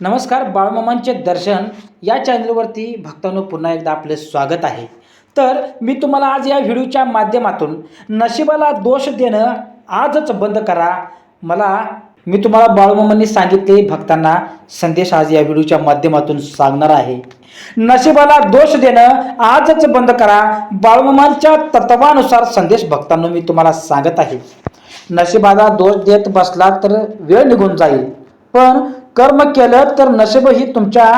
नमस्कार. बाळमामांचे दर्शन या चॅनलवरती भक्तांनो पुन्हा एकदा आपले स्वागत आहे. तर मी तुम्हाला आज या व्हिडिओच्या माध्यमातून नशिबाला दोष देणं आजच बंद करा. मी तुम्हाला बाळमामांनी सांगितले भक्तांना संदेश आज या व्हिडिओच्या माध्यमातून सांगणार आहे. नशिबाला दोष देणं आजच बंद करा. बाळमामांच्या तत्वानुसार संदेश भक्तांनो मी तुम्हाला सांगत आहे. नशिबाला दोष देत बसला तर वेळ निघून जाईल, पण कर्म केलं तर नशीब ही तुमच्या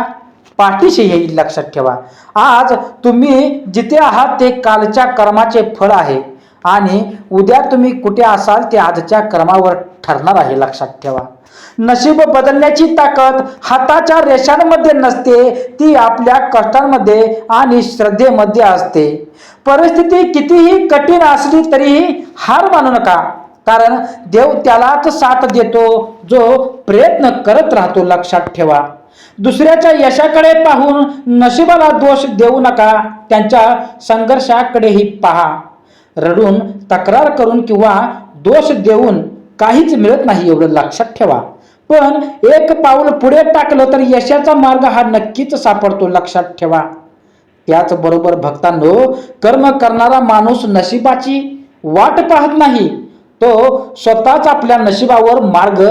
पाठीशी येईल. लक्षात ठेवा, आज तुम्ही जिथे आहात ते कालच्या कर्माचे फळ आहे आणि उद्या तुम्ही कुठे असाल ते आजच्या कर्मावर ठरणार आहे. लक्षात ठेवा, नशीब बदलण्याची ताकद हाताच्या रेषांमध्ये नसते, ती आपल्या कष्टांमध्ये आणि श्रद्धेमध्ये असते. परिस्थिती कितीही कठीण असली तरीही हार मानू नका, कारण देव त्यालाच साथ देतो जो प्रयत्न करत राहतो. लक्षात ठेवा, दुसऱ्याच्या यशाकडे पाहून नशिबाला दोष देऊ नका, त्यांच्या संघर्षाकडेही पहा. रडून, तक्रार करून किंवा दोष देऊन काहीच मिळत नाही, एवढं लक्षात ठेवा. पण एक पाऊल पुढे टाकलं तर यशाचा मार्ग हा नक्कीच सापडतो. लक्षात ठेवा. त्याचबरोबर भक्तांनो, कर्म करणारा माणूस नशिबाची वाट पाहत नाही, तो स्वतःच आपल्या नशिबावर मार्ग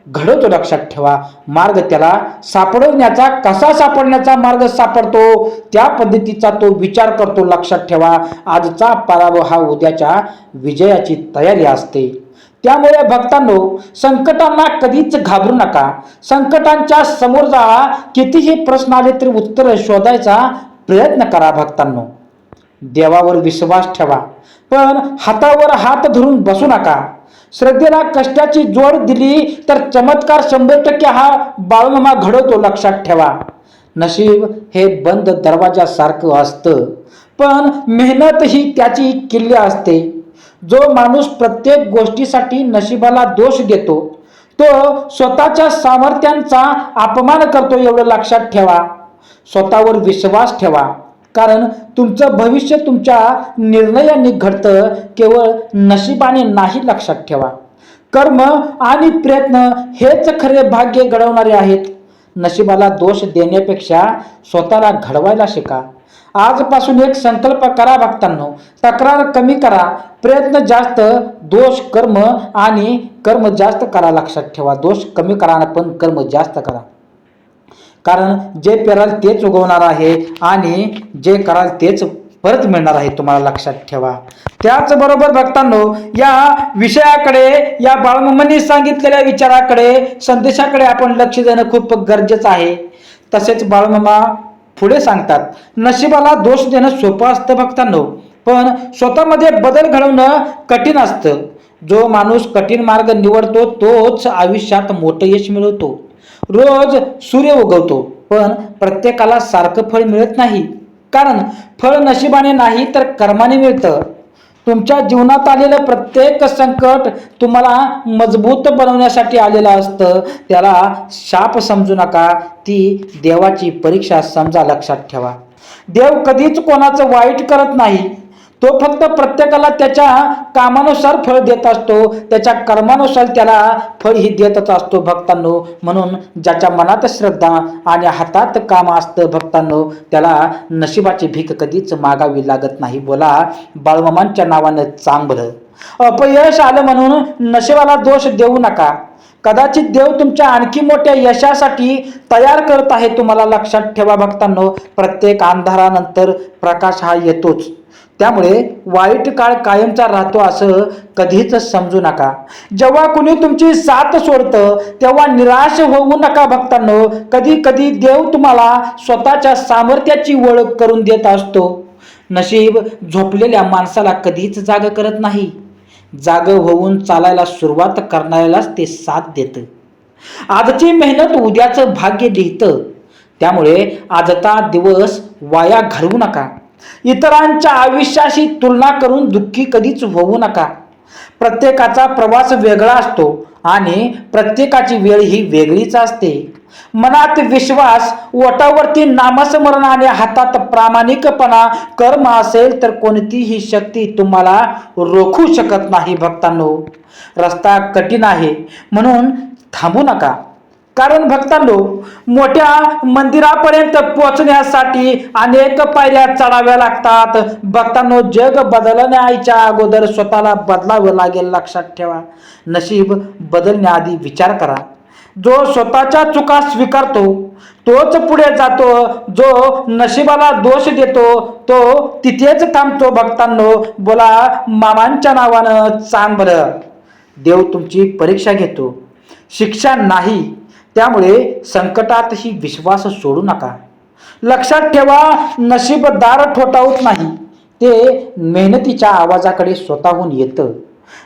घडवतो. लक्षात ठेवा, मार्ग त्याला सापडवण्याचा, कसा सापडण्याचा मार्ग सापडतो त्या पद्धतीचा तो विचार करतो. लक्षात ठेवा, आजचा पराभव हा उद्याच्या विजयाची तयारी असते. त्यामुळे भक्तांनो, संकटांना कधीच घाबरू नका. संकटांच्या समोर जा, कितीही प्रश्न आले तरी उत्तर शोधायचा प्रयत्न करा. भक्तांनो, देवावर विश्वास ठेवा, पण हातावर हात धरून बसू नका. श्रद्धेला कष्टाची जोड दिली तर चमत्कार 100% हा बाळमामा घडवतो. लक्षात ठेवा, नशीब हे बंद दरवाजासारखं असतं, पण मेहनत ही त्याची किल्ली असते. जो माणूस प्रत्येक गोष्टीसाठी नशिबाला दोष देतो, तो स्वतःच्या सामर्थ्यांचा अपमान करतो. एवढं लक्षात ठेवा. स्वतःवर विश्वास ठेवा, कारण तुमचं भविष्य तुमच्या निर्णयांनी घडतं, केवळ नशिबाने नाही. लक्षात ठेवा, कर्म आणि प्रयत्न हेच खरे भाग्य घडवणारे आहेत. नशिबाला दोष देण्यापेक्षा स्वतःला घडवायला शिका. आजपासून एक संकल्प करा भक्तांनो, तक्रार कमी करा, प्रयत्न जास्त, दोष कर्म आणि कर्म जास्त करा. लक्षात ठेवा, दोष कमी करा पण कर्म जास्त करा, कारण जे पेराल तेच उगवणार आहे आणि जे कराल तेच परत मिळणार आहे तुम्हाला. लक्षात ठेवा. त्याचबरोबर भक्तांनो, या विषयाकडे, या बाळमामांनी सांगितलेल्या विचाराकडे, संदेशाकडे आपण लक्ष देणं खूप गरजेचं आहे. तसेच बाळमामा पुढे सांगतात, नशिबाला दोष देणं सोपं असतं भक्तांनो, पण स्वतःमध्ये बदल घडवणं कठीण असतं. जो माणूस कठीण मार्ग निवडतो तोच आयुष्यात मोठं यश मिळवतो. रोज सूर्य उगवतो, पण प्रत्येकाला सारखं फळ मिळत नाही, कारण फळ नशिबाने नाही तर कर्माने मिळतं. तुमच्या जीवनात आलेलं प्रत्येक संकट तुम्हाला मजबूत बनवण्यासाठी आलेलं असतं. त्याला शाप समजू नका, ती देवाची परीक्षा समजा. लक्षात ठेवा, देव कधीच कोणाचं वाईट करत नाही. तो फक्त प्रत्येकाला त्याच्या कामानुसार फळ देत असतो, त्याच्या कर्मानुसार त्याला फळ ही देतच असतो भक्तांनो. म्हणून ज्याच्या मनात श्रद्धा आणि हातात काम असतं भक्तांनो, त्याला नशिबाची भीक कधीच मागावी लागत नाही. बोला बाळमामांच्या नावानं चांगलं. अपयश आलं म्हणून नशिबाला दोष देऊ नका. कदाचित देव तुमच्या आणखी मोठ्या यशासाठी तयार करत आहे तुम्हाला. लक्षात ठेवा भक्तांनो, प्रत्येक अंधारानंतर प्रकाश हा येतोच. त्यामुळे वाईट काळ कायमचा राहतो असं कधीच समजू नका. जेव्हा कुणी तुमची साथ सोडतं तेव्हा निराश होऊ नका भक्तांनो. कधी कधी देव तुम्हाला स्वतःच्या सामर्थ्याची ओळख करून देत असतो. नशीब झोपलेल्या माणसाला कधीच जाग करत नाही, जाग होऊन चालायला सुरुवात करणाऱ्यालाच ते साथ देतं. आजची मेहनत उद्याचं भाग्य लिहितं. त्यामुळे आजचा दिवस वाया घालवू नका. इतरांच्या आयुष्याशी तुलना करून दुःखी कधीच होऊ नका. प्रत्येकाचा प्रवास वेगळा असतो आणि प्रत्येकाची वेळ ही वेगळीच असते. मनात विश्वास, ओठावरती नामस्मरण आणि हातात प्रामाणिकपणा, कर्म असेल तर कोणतीही शक्ती तुम्हाला रोखू शकत नाही. भक्तांनो, रस्ता कठीण आहे म्हणून थांबू नका, कारण भक्तांनो, मोठ्या मंदिरापर्यंत पोहोचण्यासाठी अनेक पायऱ्या चढाव्या लागतात. भक्तांनो, जग बदलण्याच्या अगोदर स्वतःला बदलावं लागेल. लक्षात ठेवा. नशीब बदलण्याआधी विचार करा. जो स्वतःच्या चुका स्वीकारतो तोच पुढे जातो. जो नशिबाला दोष देतो तो तिथेच थांबतो. भक्तांनो, बोला मामांच्या नावानं चांग बरं. देव तुमची परीक्षा घेतो, शिक्षा नाही. त्यामुळे संकटातही विश्वास सोडू नका. लक्षात ठेवा, नशीब दार ठोठावत नाही, ते मेहनतीच्या आवाजाकडे स्वतःहून येतं.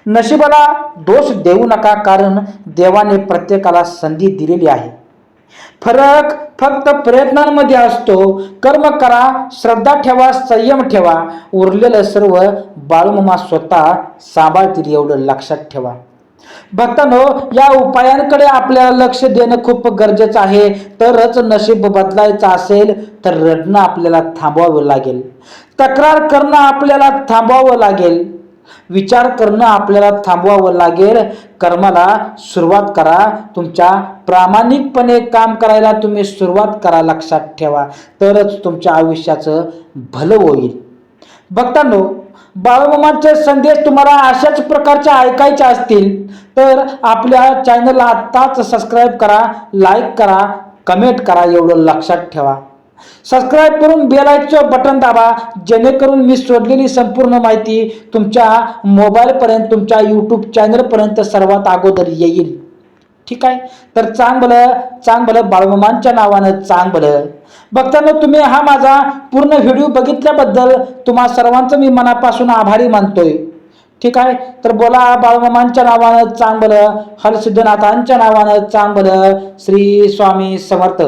नशिबाला दोष देऊ नका, कारण देवाने प्रत्येकाला संधी दिलेली आहे. फरक फक्त प्रयत्नांमध्ये असतो. कर्म करा, श्रद्धा ठेवा, संयम ठेवा. उरलेलं सर्व बाळूमामा स्वतः सांभाळतील, एवढं लक्षात ठेवा. भक्तांनो, या उपायांकडे आपल्याला लक्ष देणं खूप गरजेचं आहे. तरच नशीब बदलायचं असेल तर रडणं आपल्याला थांबवावं लागेल. तक्रार करणं आपल्याला थांबवावं लागेल. विचार करणं आपल्याला थांबवावं लागेल. कर्माला सुरुवात करा. तुमच्या प्रामाणिकपणे काम करायला तुम्ही सुरुवात करा. लक्षात ठेवा, तरच तुमच्या आयुष्याचं भलं होईल. भक्तांनो, बाळूमामांचे संदेश तुम्हाला अशाच प्रकारचे ऐकायचे असतील तर आपल्या चॅनलला आत्ताच सबस्क्राईब करा, लाईक करा, कमेंट करा, एवढं लक्षात ठेवा. सबस्क्राईब करून बेल आयकॉनचं बटन दाबा, जेणेकरून मी सोडलेली संपूर्ण माहिती तुमच्या मोबाईलपर्यंत, तुमच्या यूट्यूब चॅनलपर्यंत सर्वात अगोदर येईल. ठीक आहे. तर चांगलं बाळूमामांच्या नावानं चांगलं. भक्तांनो, तुम्ही हा माझा पूर्ण व्हिडिओ बघितल्याबद्दल तुम्हा सर्वांचं मी मनापासून आभारी मानतोय. ठीक आहे. तर बोला बाळूमामांच्या नावानं चांगलं, हरसिद्धनाथांच्या नावानं चांगलं. श्री स्वामी समर्थ.